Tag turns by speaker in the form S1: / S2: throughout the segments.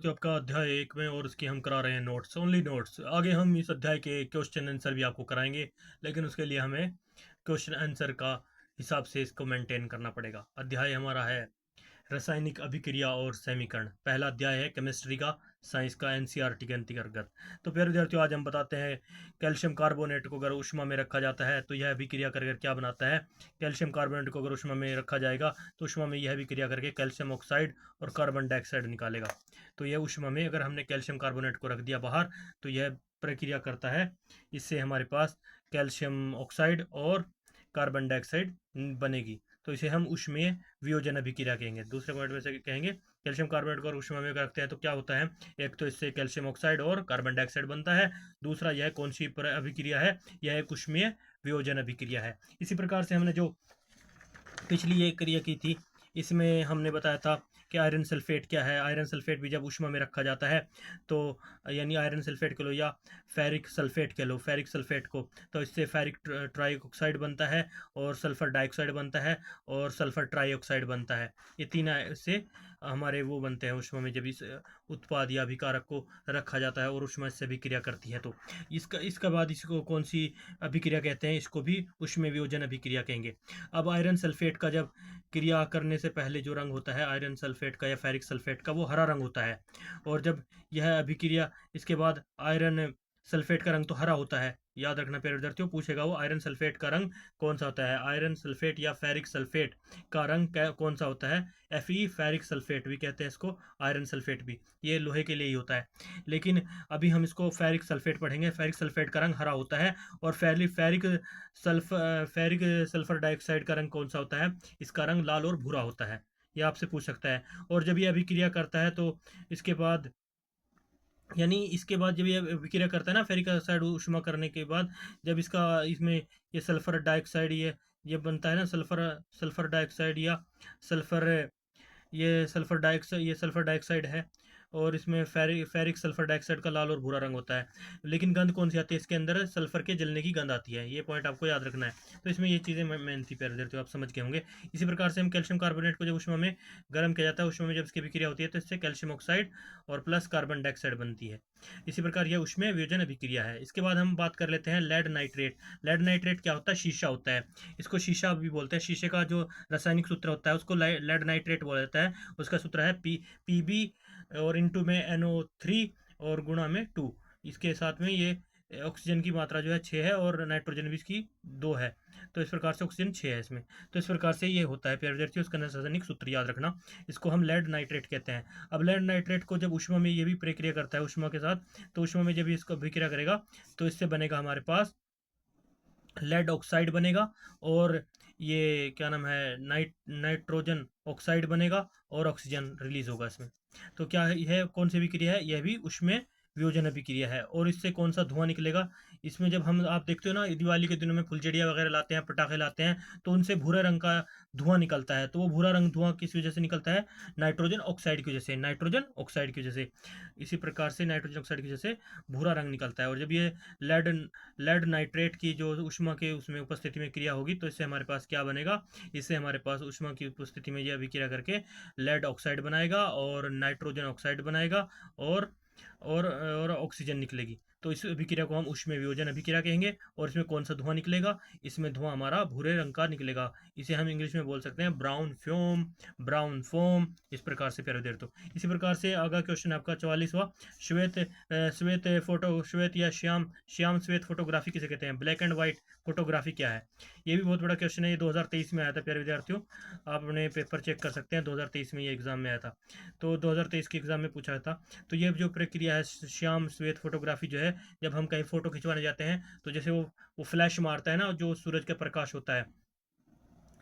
S1: तो आपका अध्याय 1 में और उसकी हम करा रहे हैं नोट्स, ओनली नोट्स। आगे हम इस अध्याय के क्वेश्चन आंसर भी आपको कराएंगे, लेकिन उसके लिए हमें क्वेश्चन आंसर का हिसाब से इसको मेंटेन करना पड़ेगा। अध्याय हमारा है रासायनिक अभिक्रिया और समीकरण। पहला अध्याय है केमिस्ट्री का, साइंस का, एनसीईआरटी के अंतर्गत। तो प्यारे विद्यार्थियों, आज हम बताते हैं कैल्शियम कार्बोनेट को अगर ऊष्मा में रखा जाता है तो यह अभिक्रिया करके क्या बनाता है। कैल्शियम कार्बोनेट को अगर ऊष्मा में रखा जाएगा तो ऊष्मा में यह अभिक्रिया करके कैल्शियम ऑक्साइड और कार्बन डाइऑक्साइड निकालेगा। तो यह ऊष्मा में अगर हमने कैल्शियम कार्बोनेट को रख दिया बाहर तो यह प्रक्रिया करता है। इससे हमारे पास कैल्शियम ऑक्साइड और कार्बन डाइऑक्साइड बनेगी। तो इसे हम ऊष्मीय वियोजन अभिक्रिया कहेंगे। दूसरे पॉइंट में से कहेंगे कैल्शियम कार्बोनेट को अगर ऊष्मा में रखते हैं तो क्या होता है। एक तो इससे कैल्शियम ऑक्साइड और कार्बन डाइऑक्साइड बनता है। दूसरा, यह कौन सी अभिक्रिया है, यह एक ऊष्मीय वियोजन अभिक्रिया है। इसी प्रकार से हमने जो पिछली ये क्रिया की थी, इसमें हमने बताया था कि आयरन सल्फेट क्या है। आयरन सल्फेट भी जब ऊष्मा में रखा जाता है तो यानी आयरन सल्फेट कह लो या फेरिक सल्फेट कह लो, फेरिक सल्फेट को, तो इससे फेरिक ट्राइऑक्साइड बनता है और सल्फर डाइऑक्साइड बनता है और सल्फर ट्राइऑक्साइड बनता है। ये तीन से हमारे वो बनते हैं ऊष्मा में जब इस उत्पाद या अभिकारक को रखा जाता है और ऊष्मा इससे अभिक्रिया करती है। तो इसका बाद इसको कौन सी अभिक्रिया कहते हैं, इसको भी ऊष्मीय वियोजन अभिक्रिया कहेंगे। अब आयरन सल्फेट का जब क्रिया करने से पहले जो रंग होता है आयरन सल्फेट का या फेरिक सल्फेट का, वो हरा रंग होता है। और जब यह अभिक्रिया इसके बाद आयरन सल्फेट का रंग तो हरा होता है। याद रखना प्यारे विद्यार्थियों, पूछेगा वो आयरन सल्फेट का रंग कौन सा होता है। आयरन सल्फेट या फेरिक सल्फेट का रंग कौन सा होता है। Fe फेरिक सल्फेट भी कहते हैं इसको, आयरन सल्फेट भी, ये लोहे के लिए ही होता है। लेकिन अभी हम इसको फेरिक सल्फेट पढ़ेंगे। फेरिक सल्फेट का रंग हरा होता है। और फेरिक सल्फर डाइऑक्साइड का रंग कौन सा होता है, इसका रंग लाल और भूरा होता है। ये आपसे पूछ सकता है। और जब ये अभिक्रिया करता है तो इसके बाद यानी इसके बाद जब ये अभिक्रिया करता है ना फेरिक ऑक्साइड ऊष्मा करने के बाद, जब इसमें ये सल्फर डाइऑक्साइड ये बनता है ना, सल्फर सल्फर डाइऑक्साइड या सल्फर ये सल्फर डाइऑक्साइड है। और इसमें फेरिक सल्फर डाइऑक्साइड का लाल और भूरा रंग होता है। लेकिन गंध कौन सी आती है, इसके अंदर सल्फर के जलने की गंध आती है। ये पॉइंट आपको याद रखना है। तो इसमें ये चीज़ें मेन थी प्यारे विद्यार्थियों, आप समझ गए होंगे। इसी प्रकार से हम कैल्शियम कार्बोनेट को जब ऊष्मा में गर्म किया जाता है, ऊष्मा में जब इसकी अभिक्रिया होती है तो इससे कैल्शियम ऑक्साइड और प्लस कार्बन डाइऑक्साइड बनती है। इसी प्रकार यह ऊष्मीय वियोजन अभिक्रिया है। इसके बाद हम बात कर लेते हैं लेड नाइट्रेट। लेड नाइट्रेट क्या होता है, शीशा होता है। इसको शीशा भी बोलते हैं। शीशे का जो रासायनिक सूत्र होता है उसको लेड नाइट्रेट बोला जाता है। उसका सूत्र है पी और इंटू में NO3 और गुणा में 2। इसके साथ में ये ऑक्सीजन की मात्रा जो है 6 है और नाइट्रोजन भी इसकी 2 है। तो इस प्रकार से ऑक्सीजन 6 है इसमें। तो इस प्रकार से ये होता है प्यारे विद्यार्थियों, उसका रासायनिक सूत्र याद रखना। इसको हम लेड नाइट्रेट कहते हैं। अब लेड नाइट्रेट को जब ऊष्मा में ये भी प्रक्रिया करता है ऊष्मा के साथ, तो ऊष्मा में जब इसको अभिक्रिया करेगा तो इससे बनेगा हमारे पास लेड ऑक्साइड बनेगा। और ये क्या नाम है, नाइट्रोजन ऑक्साइड बनेगा और ऑक्सीजन रिलीज होगा इसमें। तो क्या है, यह कौन सी अभिक्रिया है, यह भी उसमें वियोजन अभिक्रिया है। और इससे कौन सा धुआं निकलेगा, इसमें जब हम आप देखते हो ना दिवाली के दिनों में फुलझड़ियाँ वगैरह लाते हैं, पटाखे लाते हैं, तो उनसे भूरे रंग का धुआं निकलता है। तो वो भूरा रंग धुआं किस वजह से निकलता है, नाइट्रोजन ऑक्साइड की वजह से, नाइट्रोजन ऑक्साइड की वजह से। इसी प्रकार से नाइट्रोजन ऑक्साइड की वजह से भूरा रंग निकलता है। और जब ये लेड लेड नाइट्रेट की जो ऊष्मा के उसमें उपस्थिति में क्रिया होगी तो इससे हमारे पास क्या बनेगा, इससे हमारे पास ऊष्मा की उपस्थिति में यह अभिक्रिया करके लेड ऑक्साइड बनाएगा और नाइट्रोजन ऑक्साइड बनाएगा और और ऑक्सीजन निकलेगी। तो इस अभिक्रिया को हम ऊष्मीय वियोजन अभिक्रिया कहेंगे। और इसमें कौन सा धुआं निकलेगा, इसमें धुआं हमारा भूरे रंग का निकलेगा। इसे हम इंग्लिश में बोल सकते हैं ब्राउन फ्यूम, ब्राउन फोम। इस प्रकार से प्यारे विद्यार्थियों, इसी प्रकार से आगे क्वेश्चन आपका 44वां, श्वेत फोटो, श्वेत या श्याम श्वेत फोटोग्राफी किसे कहते हैं, ब्लैक एंड व्हाइट फोटोग्राफी क्या है। ये भी बहुत बड़ा क्वेश्चन है। ये 2023 में आया था प्यारे विद्यार्थियों, आप अपने पेपर चेक कर सकते हैं। 2023 में ये एग्जाम में आया था। तो 2023 के एग्जाम में पूछा था। तो ये जो प्रक्रिया है श्याम श्वेत फोटोग्राफी जो है, जब हम कहीं फोटो खिंचवाने जाते हैं तो जैसे वो फ्लैश मारता है ना, जो सूरज का प्रकाश होता है,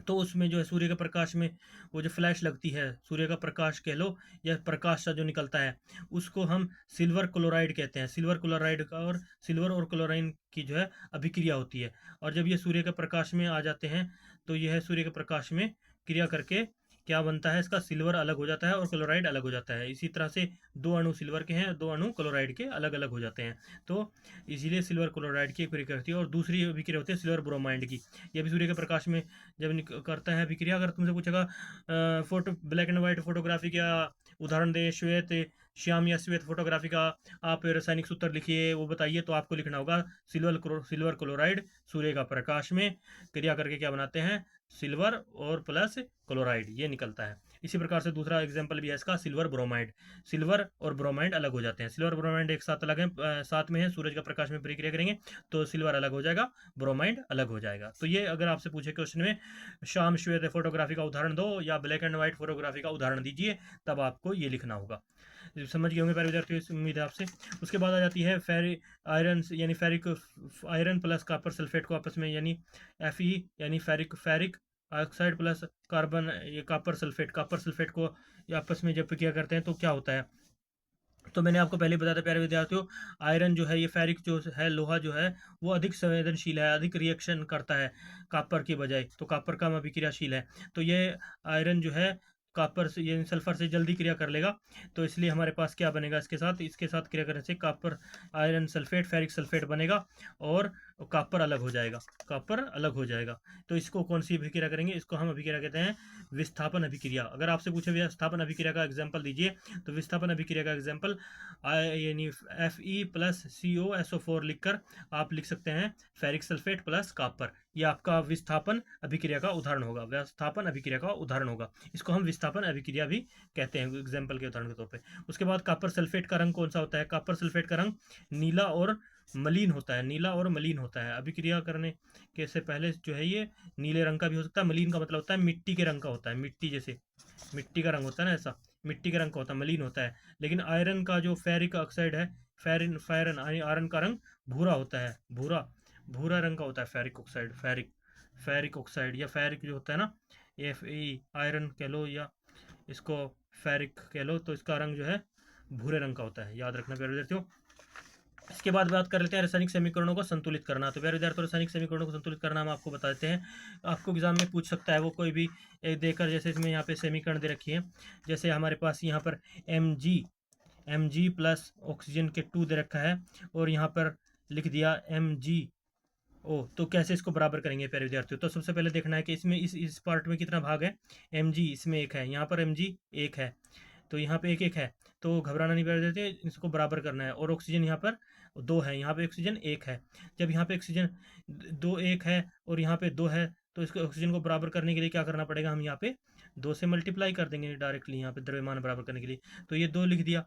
S1: तो उसमें जो है सूर्य के प्रकाश में वो जो फ्लैश लगती है, सूर्य का प्रकाश कह लो या प्रकाश सा जो निकलता है, उसको हम सिल्वर क्लोराइड कहते हैं। सिल्वर क्लोराइड का और सिल्वर और क्लोराइन की जो है अभिक्रिया होती है। और जब ये सूर्य के प्रकाश में आ जाते हैं तो यह सूर्य के प्रकाश में क्रिया करके क्या बनता है, इसका सिल्वर अलग हो जाता है और क्लोराइड अलग हो जाता है। इसी तरह से दो अणु सिल्वर के हैं, दो अणु क्लोराइड के अलग अलग हो जाते हैं। तो इसीलिए सिल्वर क्लोराइड की अभिक्रिया होती है। और दूसरी अभिक्रिया होती है सिल्वर ब्रोमाइड की। ये भी सूर्य के प्रकाश में जब करता है अभिक्रिया। अगर तुमसे पूछेगा photo black and white photography का उदाहरण दे, श्याम या श्वेत फोटोग्राफी का आप रासायनिक सूत्र लिखिए, वो बताइए, तो आपको लिखना होगा सिल्वर क्लोराइड सूर्य का प्रकाश में क्रिया करके क्या बनाते हैं, सिल्वर और प्लस क्लोराइड, ये निकलता है। इसी प्रकार से दूसरा एग्जाम्पल भी है इसका, सिल्वर ब्रोमाइड। सिल्वर और ब्रोमाइड अलग हो जाते हैं, सिल्वर ब्रोमाइड एक साथ अलग है, साथ में है, सूरज का प्रकाश में प्रक्रिया करेंगे तो सिल्वर अलग हो जाएगा, ब्रोमाइड अलग हो जाएगा। तो ये अगर आपसे पूछे क्वेश्चन में श्याम श्वेत फोटोग्राफी का उदाहरण दो या ब्लैक एंड व्हाइट फोटोग्राफी का उदाहरण दीजिए, तब आपको ये लिखना होगा। समझ गए होंगे प्यारे विद्यार्थियों, उम्मीद है आपसे। उसके बाद आ जाती है आयरन यानी ferric iron plus copper sulphate को आपस में, यानी Fe यानी फेरिक ऑक्साइड प्लस कार्बन, ये कॉपर सल्फेट को आपस में जब प्रक्रिया करते हैं तो क्या होता है। तो मैंने आपको पहले बताया था प्यारे विद्यार्थियों, आयरन जो है, ये फेरिक जो है, लोहा जो है, वो अधिक संवेदनशील है, अधिक रिएक्शन करता है कॉपर की बजाय, तो कॉपर कम अभिक्रियाशील है। तो ये आयरन जो है कॉपर से, ये सल्फर से जल्दी क्रिया कर लेगा, तो इसलिए हमारे पास क्या बनेगा, इसके साथ क्रिया करने से copper iron sulphate ferric sulphate बनेगा और कॉपर अलग हो जाएगा, कॉपर अलग हो जाएगा। तो इसको कौन सी अभिक्रिया करेंगे, इसको हम अभिक्रिया कहते हैं विस्थापन अभिक्रिया। अगर आपसे पूछे विस्थापन अभिक्रिया का एग्जाम्पल दीजिए, तो विस्थापन अभिक्रिया का एग्जाम्पल यानी Fe प्लस COSO4 लिखकर आप लिख सकते हैं फेरिक सल्फेट प्लस कॉपर। ये आपका विस्थापन अभिक्रिया का उदाहरण होगा, विस्थापन अभिक्रिया का उदाहरण होगा। इसको हम विस्थापन अभिक्रिया भी कहते हैं एग्जाम्पल के उदाहरण के तौर पे। उसके बाद कॉपर सल्फेट का रंग कौन सा होता है, कॉपर सल्फेट का रंग नीला और मलिन होता है, नीला और मलिन होता है। अभिक्रिया करने के से पहले जो है ये नीले रंग का भी हो सकता है, मलिन का मतलब होता है मिट्टी के रंग का होता है, मिट्टी जैसे मिट्टी का रंग होता है ना, ऐसा मिट्टी का रंग का होता है, मलिन होता है। लेकिन आयरन का जो फेरिक ऑक्साइड है, फेरन आयरन का रंग भूरा होता है, भूरा भूरा रंग का होता है फेरिक ऑक्साइड, फेरिक ऑक्साइड या फेरिक जो होता है ना, Fe आयरन कह लो या इसको फेरिक कह लो, तो इसका रंग जो है भूरे रंग का होता है, याद रखना प्यारे विद्यार्थियों। इसके बाद बात कर लेते हैं रासायनिक समीकरणों को संतुलित करना। तो प्यारे विद्यार्थियों, रासायनिक समीकरणों को संतुलित करना हम आपको बताते हैं, आपको एग्जाम में पूछ सकता है वो कोई भी एक देकर, जैसे इसमें यहाँ पे समीकरण दे रखी है, जैसे हमारे पास यहाँ पर Mg प्लस ऑक्सीजन के 2 दे रखा है और यहाँ पर लिख दिया MgO, तो कैसे इसको बराबर करेंगे प्यारे विद्यार्थियों। तो सबसे पहले देखना है कि इसमें इस पार्ट में कितना भाग है, Mg इसमें एक है, यहाँ पर Mg एक है, तो यहाँ पे एक एक है, तो घबराना नहीं, बैठ देते, इसको बराबर करना है। और ऑक्सीजन यहाँ पर 2 है, यहाँ पे ऑक्सीजन 1 है। जब यहाँ पे ऑक्सीजन 2 1 है और यहाँ पे 2 है, तो इसको ऑक्सीजन को बराबर करने के लिए क्या करना पड़ेगा, हम यहाँ पे 2 से मल्टीप्लाई कर देंगे डायरेक्टली, यहाँ पे द्रव्यमान बराबर करने के लिए। तो ये 2 लिख दिया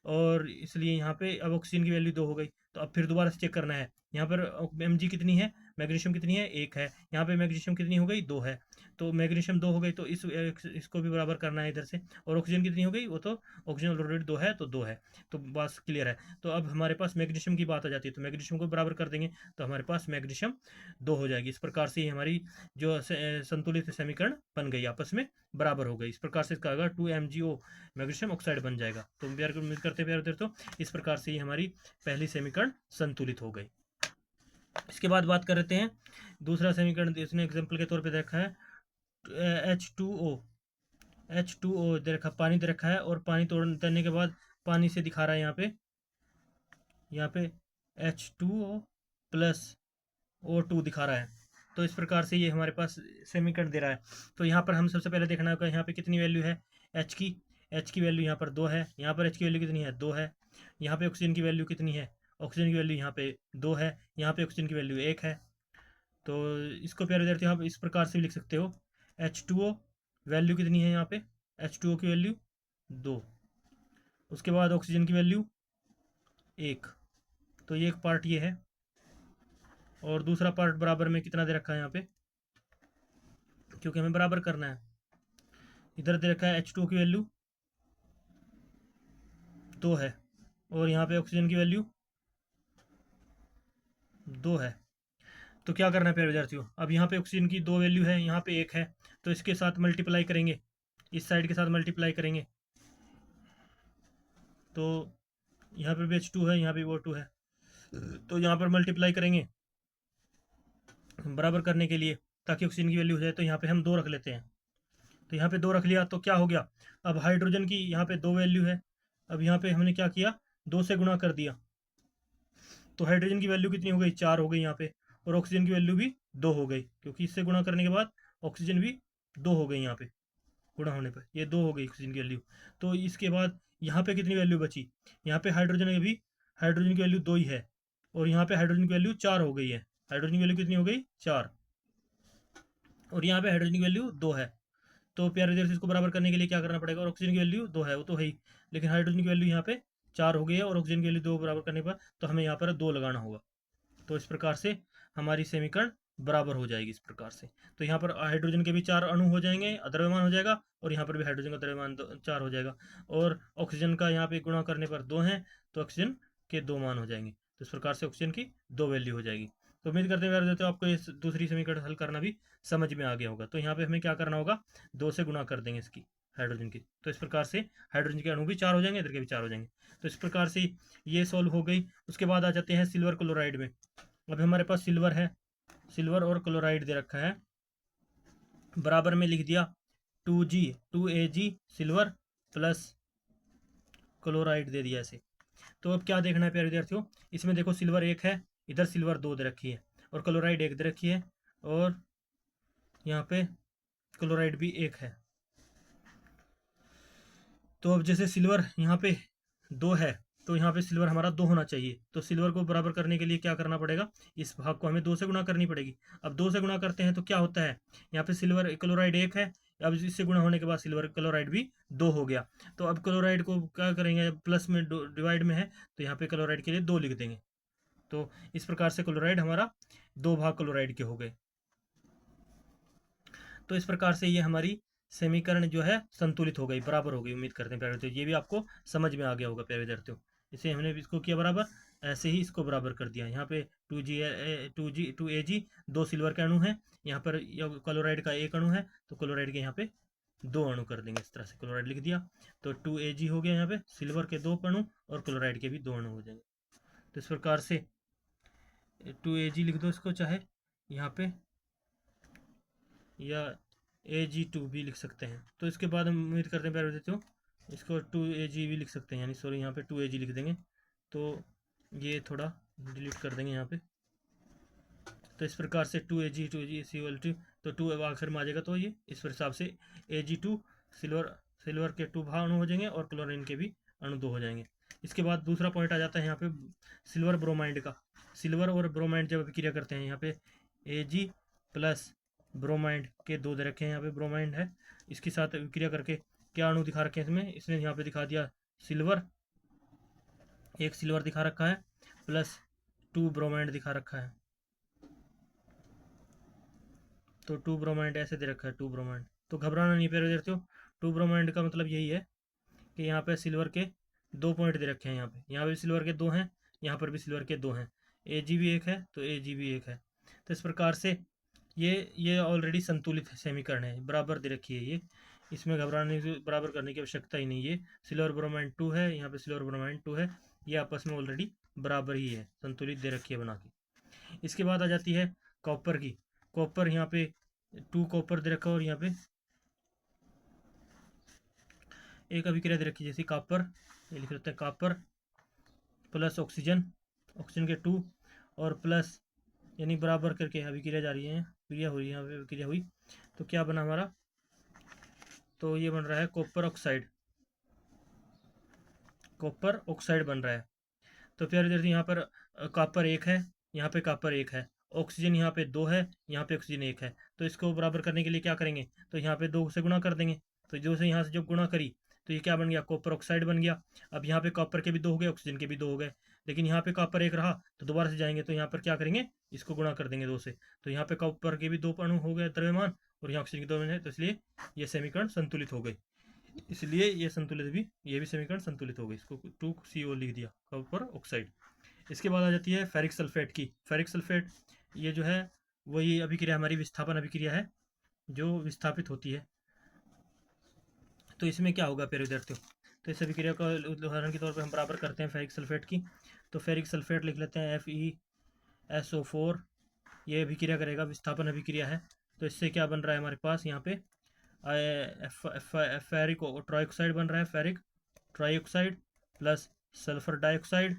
S1: और इसलिए यहाँ पे अब ऑक्सीजन की वैल्यू 2 हो गई। तो अब फिर दोबारा से चेक करना है, यहाँ पर Mg कितनी है, मैग्नीशियम कितनी है, 1 है, यहाँ पे मैग्नीशियम कितनी हो गई, 2 है, तो मैग्नीशियम 2 हो गई, तो इसको भी बराबर करना है इधर से। और ऑक्सीजन कितनी हो गई, वो तो ऑक्सीजन ऑलरेडी 2 है, तो 2 है, तो बस क्लियर है। तो अब हमारे पास मैग्नीशियम की बात आ जाती है, तो मैग्नीशियम को बराबर कर देंगे, तो हमारे पास मैग्नीशियम 2 हो जाएगी। इस प्रकार से हमारी जो संतुलित समीकरण बन गई, आपस में बराबर हो गई। इस प्रकार से इसका अगर 2MgO मैग्नीशियम ऑक्साइड बन जाएगा। तो प्यार उम्मीद करते प्यार देर, तो इस प्रकार से ही हमारी पहली समीकरण संतुलित हो गई। इसके बाद बात कर लेते हैं दूसरा समीकरण, इसने एग्जाम्पल के तौर पे देखा है H2O दे रखा, पानी दे रखा है, और पानी तोड़ने के बाद पानी से दिखा रहा है यहाँ पे H2O प्लस O2 दिखा रहा है। तो इस प्रकार से ये हमारे पास समीकरण दे रहा है। तो यहाँ पर हम सबसे पहले देखना होगा यहाँ पे कितनी वैल्यू है H की वैल्यू यहाँ पर 2 है, यहाँ पर H की वैल्यू कितनी है, 2 है। यहाँ पे ऑक्सीजन की वैल्यू कितनी है, ऑक्सीजन की वैल्यू यहाँ पे 2 है, यहाँ पे ऑक्सीजन की वैल्यू 1 है। तो इसको प्यारे विद्यार्थी आप इस प्रकार से भी लिख सकते हो, H2O वैल्यू कितनी है, यहाँ पे H2O की वैल्यू 2, उसके बाद ऑक्सीजन की वैल्यू 1, तो ये एक पार्ट ये है। और दूसरा पार्ट बराबर में कितना दे रखा है यहाँ पे, क्योंकि हमें बराबर करना है, इधर दे रखा है H2O की वैल्यू 2 है और यहाँ पे ऑक्सीजन की वैल्यू 2 है। तो क्या करना है प्यारे विद्यार्थियों, अब यहाँ पे ऑक्सीजन की 2 वैल्यू है, यहाँ पे 1 है, तो इसके साथ मल्टीप्लाई करेंगे, इस साइड के साथ मल्टीप्लाई करेंगे, तो यहाँ पे भी H2 है, यहाँ पे वो 2 है, तो यहाँ पर मल्टीप्लाई करेंगे बराबर करने के लिए, ताकि ऑक्सीजन की वैल्यू हो जाए। तो यहाँ पे हम 2 रख लेते हैं, तो यहाँ पे 2 रख लिया, तो क्या हो गया, अब हाइड्रोजन की यहाँ पे 2 वैल्यू है, अब यहाँ पे हमने क्या किया, 2 से गुणा कर दिया, तो हाइड्रोजन की वैल्यू कितनी हो गई, 4 हो गई यहाँ पे, और ऑक्सीजन की वैल्यू भी 2 हो गई, क्योंकि इससे गुणा करने के बाद ऑक्सीजन भी 2 हो गई, यहाँ पे गुणा होने पर ये 2 हो गई ऑक्सीजन की वैल्यू। तो इसके बाद यहाँ पे कितनी वैल्यू बची, यहाँ पे हाइड्रोजन की वैल्यू 2 ही है, और यहाँ पे हाइड्रोजन की वैल्यू 4 हो गई है। हाइड्रोजन की वैल्यू कितनी हो गई, 4, और यहाँ पे हाइड्रोजन की वैल्यू 2 है। तो प्यारे देर से इसको बराबर करने के लिए क्या करना पड़ेगा, और ऑक्सीजन की वैल्यू 2 है, वो तो है ही, लेकिन हाइड्रोजन की वैल्यू यहाँ पे 4 हो गई है, और ऑक्सीजन की वैल्यू 2 बराबर करने पर तो हमें यहाँ पर 2 लगाना होगा। तो इस प्रकार से हमारी समीकरण बराबर हो जाएगी इस प्रकार से। तो यहाँ पर हाइड्रोजन के भी 4 अणु हो जाएंगे, द्रव्यमान हो जाएगा, और यहाँ पर भी हाइड्रोजन का द्रव्यमान 4 हो जाएगा, और ऑक्सीजन का यहाँ पे गुणा करने पर 2 है, तो ऑक्सीजन के 2 मान हो जाएंगे। तो इस प्रकार से ऑक्सीजन की 2 वैल्यू हो जाएगी। तो उम्मीद करते हैं दोस्तों आपको इस दूसरी समीकरण हल करना भी समझ में आ गया होगा। तो यहाँ पे हमें क्या करना होगा, 2 से गुणा कर देंगे इसकी हाइड्रोजन की, तो इस प्रकार से हाइड्रोजन के अणु भी 4 हो जाएंगे, इधर के भी 4 हो जाएंगे। तो इस प्रकार से ये सॉल्व हो गई। उसके बाद आ जाते हैं सिल्वर क्लोराइड में। अब हमारे पास सिल्वर है, सिल्वर और क्लोराइड दे रखा है, बराबर में लिख दिया 2Ag सिल्वर प्लस क्लोराइड दे दिया ऐसे। तो अब क्या देखना है प्यारे विद्यार्थियों, इसमें देखो सिल्वर 1 है, इधर सिल्वर 2 दे रखी है, और क्लोराइड 1 दे रखी है, और यहाँ पे क्लोराइड भी 1 है। तो अब जैसे सिल्वर यहाँ पे 2 है, तो यहाँ पे सिल्वर हमारा 2 होना चाहिए। तो सिल्वर को बराबर करने के लिए क्या करना पड़ेगा, इस भाग को हमें 2 से गुणा करनी पड़ेगी। अब 2 से गुणा करते हैं तो क्या होता है, यहाँ पे सिल्वर क्लोराइड 1 है, अब इससे गुणा होने के बाद सिल्वर क्लोराइड भी 2 हो गया। तो अब क्लोराइड को क्या करेंगे, प्लस में डिवाइड में है, तो यहाँ पे क्लोराइड के लिए 2 लिख देंगे। तो इस प्रकार से क्लोराइड हमारा 2 भाग क्लोराइड के हो गए। तो इस प्रकार से ये हमारी समीकरण जो है संतुलित हो गई, बराबर हो गई। उम्मीद करते हैं प्यारे विद्यार्थियों ये भी आपको समझ में आ गया होगा प्यारे विद्यार्थियों। इसे हमने इसको किया बराबर, ऐसे ही इसको बराबर कर दिया। यहाँ पे 2Ag 2 सिल्वर के अणु हैं, यहाँ पर क्लोराइड का 1 अणु है, तो क्लोराइड के यहाँ पे 2 अणु कर देंगे। इस तरह से क्लोराइड लिख दिया, तो 2Ag हो गया यहाँ पे, सिल्वर के 2 अणु और क्लोराइड के भी 2 अणु हो जाएंगे। तो इस प्रकार से 2Ag लिख दो इसको, चाहे यहाँ पे, या Ag2 भी लिख सकते हैं। तो इसके बाद हम उम्मीद करते हैं प्यारे विद्यार्थियों इसको 2Ag भी लिख सकते हैं, यानी सॉरी यहाँ पे 2Ag लिख देंगे, तो ये थोड़ा डिलीट कर देंगे यहाँ पे। तो इस प्रकार से 2Ag तो 2 अब आखिर में आ जाएगा, तो ये इस हिसाब से Ag2 सिल्वर के 2 भाग अणु हो जाएंगे, और क्लोरीन के भी अणु 2 हो जाएंगे। इसके बाद दूसरा पॉइंट आ जाता है यहाँ पे सिल्वर ब्रोमाइड का। सिल्वर और ब्रोमाइड जब अभिक्रिया करते हैं, यहाँ पे Ag प्लस ब्रोमाइड के 2 दे रखे हैं, यहाँ पे ब्रोमाइड है, इसके साथ अभिक्रिया करके क्या अणु दिखा रखे हैं इसमें, इसने यहाँ पे दिखा दिया सिल्वर, एक सिल्वर दिखा रखा है, प्लस 2 ब्रोमाइड दिखा रखा है। तो 2 ब्रोमाइड ऐसे दे रखा है, 2 ब्रोमाइड। तो घबराना नहीं प्यारे विद्यार्थियों, 2 ब्रोमाइड का मतलब यही है कि यहाँ पे सिल्वर के 2 पॉइंट दे रखे हैं, यहाँ पे सिल्वर के 2 हैं, यहाँ पर भी सिल्वर के 2 हैं, Ag भी 1 है, तो Ag भी 1 है। तो इस प्रकार से ये ऑलरेडी संतुलित समीकरण है, बराबर दे रखी है ये, इसमें घबराने से बराबर करने की आवश्यकता ही नहीं है। सिल्वर ब्रोमाइड 2 है, यहाँ पे सिल्वर ब्रोमाइड 2 है, ये आपस में ऑलरेडी बराबर ही है, संतुलित दे रखी है बना के। इसके बाद आ जाती है कॉपर की। कॉपर यहाँ पे 2 कॉपर दे रखा है, और यहाँ पे एक अभिक्रिया दे रखी है, जैसे कॉपर, ये लिख लेते हैं कॉपर प्लस ऑक्सीजन के 2, और प्लस यानी बराबर करके अभिक्रिया जा रही है, क्रिया हो रही है, यहाँ पे अभिक्रिया हुई, तो क्या बना हमारा, तो ये बन रहा है कॉपर ऑक्साइड बन रहा है। तो फिर इधर यहाँ पर कॉपर 1 है, यहाँ पे कॉपर 1 है, ऑक्सीजन यहाँ पे 2 है, यहाँ पे ऑक्सीजन 1 है। तो इसको बराबर करने के लिए क्या करेंगे, तो यहाँ पे 2 से गुणा कर देंगे। तो 2 से यहाँ से जब गुणा करी तो ये क्या बन गया, कॉपर ऑक्साइड बन गया। अब यहाँ पे कॉपर के भी 2 हो गए, ऑक्सीजन के भी 2 हो गए, लेकिन यहाँ पे कॉपर 1 रहा, तो दोबारा से जाएंगे, तो यहाँ पर क्या करेंगे, इसको गुणा कर देंगे 2 से। तो यहाँ पे कॉपर के भी 2 अणु हो गए द्रव्यमान, और यहाँ ऑक्सीजन के 2 है, तो इसलिए ये समीकरण संतुलित हो गई। इसलिए ये संतुलित भी, ये भी समीकरण संतुलित हो गई। इसको 2CO लिख दिया, कॉपर ऑक्साइड। इसके बाद आ जाती है फेरिक सल्फेट की। फेरिक सल्फेट ये जो है वही अभिक्रिया, हमारी विस्थापन अभिक्रिया है जो विस्थापित होती है। तो इसमें क्या होगा प्यारे विद्यार्थियों, तो इस अभिक्रिया का उदाहरण के तौर पर हम बराबर करते हैं फेरिक सल्फेट की। तो फेरिक सल्फेट लिख लेते हैं FeSO4, ये अभिक्रिया करेगा, विस्थापन अभिक्रिया है। तो इससे क्या बन रहा है हमारे पास, यहाँ पे फेरिक ट्राइऑक्साइड बन रहा है, ferric trioxide plus sulphur dioxide,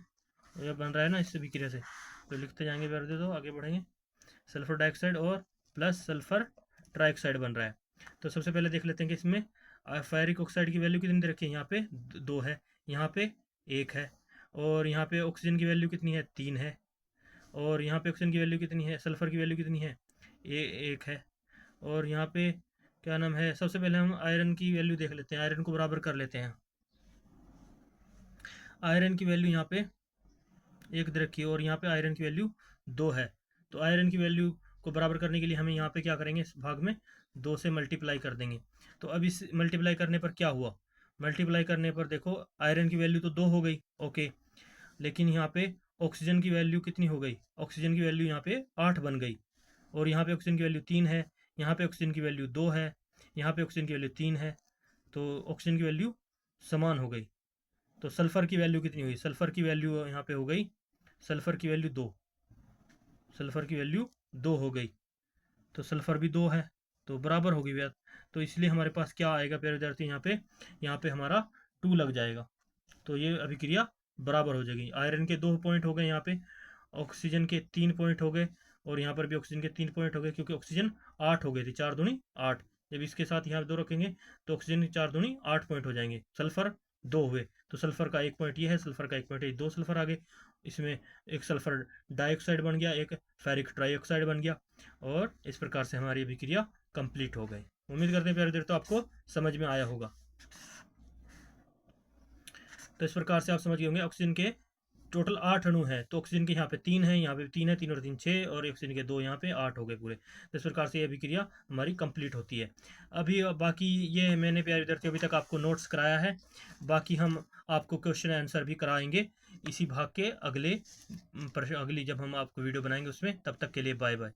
S1: ये बन रहा है ना इस अभिक्रिया से। तो लिखते जाएंगे प्यारे दे, तो आगे बढ़ेंगे, सल्फर डाइऑक्साइड और प्लस सल्फर ट्राइऑक्साइड बन रहा है। तो सबसे पहले देख लेते हैं कि इसमें फेरिक ऑक्साइड की वैल्यू कितनी दे रखी है, यहाँ पे 2 है, यहाँ पे 1 है, और यहाँ पे ऑक्सीजन की वैल्यू कितनी है, 3 है, और यहाँ पे ऑक्सीजन की वैल्यू कितनी है, सल्फ़र की वैल्यू कितनी है, 1 है, और यहाँ पे क्या नाम है, सबसे पहले हम आयरन की वैल्यू देख लेते हैं, आयरन को बराबर कर लेते हैं। आयरन की वैल्यू यहाँ पे 1 दे रखी है, और यहाँ पे आयरन की वैल्यू 2 है। तो आयरन की वैल्यू को बराबर करने के लिए हमें यहाँ पे क्या करेंगे, इस भाग में 2 से मल्टीप्लाई कर देंगे। तो अब इस मल्टीप्लाई करने पर क्या हुआ, मल्टीप्लाई करने पर देखो आयरन की वैल्यू तो 2 हो गई, ओके, लेकिन यहाँ पे ऑक्सीजन की वैल्यू कितनी हो गई, ऑक्सीजन की वैल्यू यहाँ पे 8 बन गई, और यहाँ पे ऑक्सीजन की वैल्यू 3 है, यहाँ पे ऑक्सीजन की वैल्यू 2 है, यहाँ पे ऑक्सीजन की वैल्यू 3 है, तो ऑक्सीजन की वैल्यू समान हो गई। तो सल्फ़र की वैल्यू कितनी हुई, सल्फ़र की वैल्यू यहाँ पे हो गई, सल्फ़र की वैल्यू 2, सल्फ़र की वैल्यू 2 हो गई, तो सल्फ़र भी 2 है, तो बराबर होगी व्यास। तो इसलिए हमारे पास क्या आएगा प्यारे विद्यार्थी, यहाँ पे हमारा 2 लग जाएगा, तो ये अभिक्रिया बराबर हो जाएगी। आयरन के 2 पॉइंट हो गए, यहाँ पे ऑक्सीजन के 3 पॉइंट हो गए, और यहाँ पर भी ऑक्सीजन के 3 पॉइंट हो गए, क्योंकि ऑक्सीजन 8 हो गई थी, 4 दूनी 8। जब इसके साथ यहाँ 2 रखेंगे तो ऑक्सीजन 4 दूनी 8 पॉइंट हो जाएंगे, सल्फर 2 हुए, तो सल्फर का 1 पॉइंट ये है, सल्फर का 1 पॉइंट ये, 2 सल्फर आ गए, इसमें एक सल्फर डाइऑक्साइड बन गया, एक फेरिक ट्राइऑक्साइड बन गया, और इस प्रकार से हमारी अभिक्रिया कंप्लीट हो गई। उम्मीद करते हैं प्यारे देर तो आपको समझ में आया होगा। तो इस प्रकार से आप समझ गए होंगे, ऑक्सीजन के टोटल 8 अणु हैं, तो ऑक्सीजन के यहाँ पे 3 है, यहाँ पे 3 है, 3 और 3 6, और ऑक्सीजन के 2 यहाँ पे 8 हो गए पूरे। तो इस प्रकार से ये अभिक्रिया हमारी कंप्लीट होती है। अभी बाकी ये मैंने प्यारे विद्यार्थियों अभी तक आपको नोट्स कराया है, बाकी हम आपको क्वेश्चन आंसर भी कराएंगे इसी भाग के अगली जब हम आपको वीडियो बनाएंगे उसमें। तब तक के लिए बाय बाय।